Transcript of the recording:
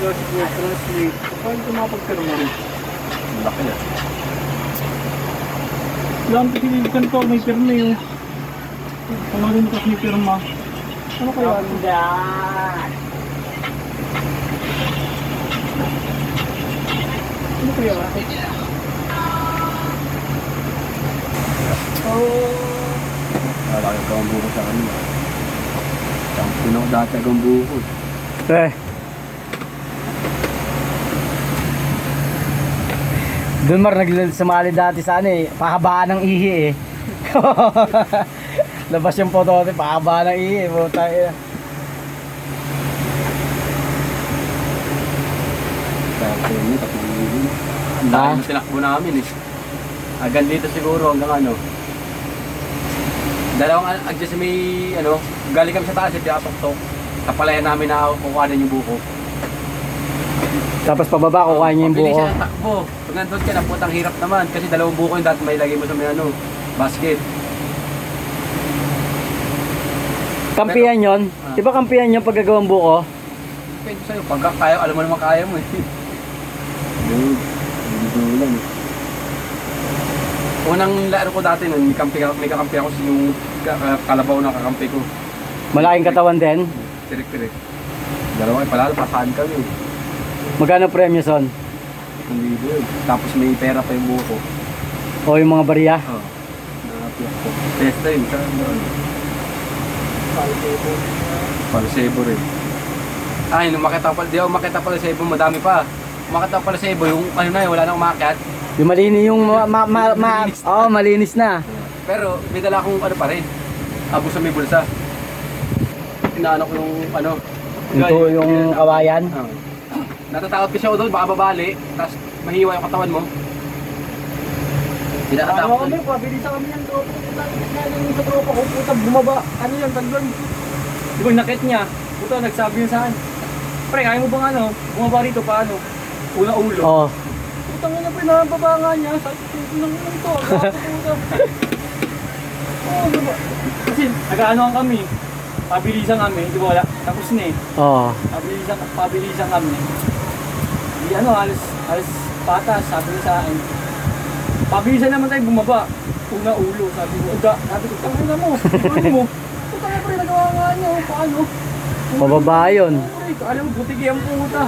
kasi po translate. Paano ito makapagpirma rin? Laki yan. Lang pinilikan ko, may pirma yun. Kung rin kasi may pirma. Ano kaya? Ano kaya? Laki ka ang buko sa kanila. Champion ako dati agang buko. Doon mar nagsumali dati sa ano eh, pahabaan ng ihi eh. Labas yung photo natin, pahabaan ng ihi eh. Puta eh. Champion yun, tapos yun. Ang dami na tinakbo namin eh. Hanggang dito siguro, hanggang ano. Dalawang adjust may ano, galing kami sa taas, pinatok-tok. Kapalayan namin na kukuhanin yung buko. Tapos pababa, kukuha niya yung Pabilis buko. siya ng takbo. Pag nandun ka, putang hirap naman. Kasi dalawang buko yung dati may lagay mo sa may ano, basket. Kampihan yon. Di ba kampihan yung paggagawang buko? Pwede sa'yo, pagka kaya, alam mo naman kaya mo eh. Dude, hindi lang eh. Unang laro ko dati nun, may kakampi ako sa yung kalabaw na kakampi ko. Malaking katawan din. Tirik-tirik. Dalawa kayo, palalo, pasahan kami. Magkano premyo son? Hindi doon. Tapos may pera pa yung buko. O yung mga bariya? Oo. Nakapiyak ko. Testa yun, saan doon? Palsebo rin. Ay, nung makita pala, di ako makita pala sa Cebu, madami pa. Makita pala sa Cebu, yung ano na yun, wala nang umakyat. Yung malinis yung malinis na. Pero may dala akong ano pa rin. Abo sa may bulsa. Inaano ko yung ano. Yung kawayan. Natatakot kasi ako doon, baka babali. Tapos mahiwa yung katawan mo. Ano Pinakatakot kami, pabilisan kami ng tropa. Nalang sa tropa ko, puta, bumaba. Ano yan, taglan. Di ba, nakit niya. Puta, nagsabi yun saan. Pre, kaya mo bang ano, bumaba rito, paano? Una ulo. Oo. Putang ina, pre, nababa nga niya. Sabi ko, nang ito, puta. Oo, diba? Kasi, nag-aanoan kami. Pabilisan kami, di ba wala? Tapos na eh. Oo. Pabilisan kami. Di ano, alas patas, sabi niya sa akin. Pabilisan naman tayo bumaba. Una ulo, sabi ko. Sabi ko, tangin na mo. Paano mo? Putang na pre, nagawa nga niya. Paano? Pababa yun. Pre, alam mo, butigi ang puta.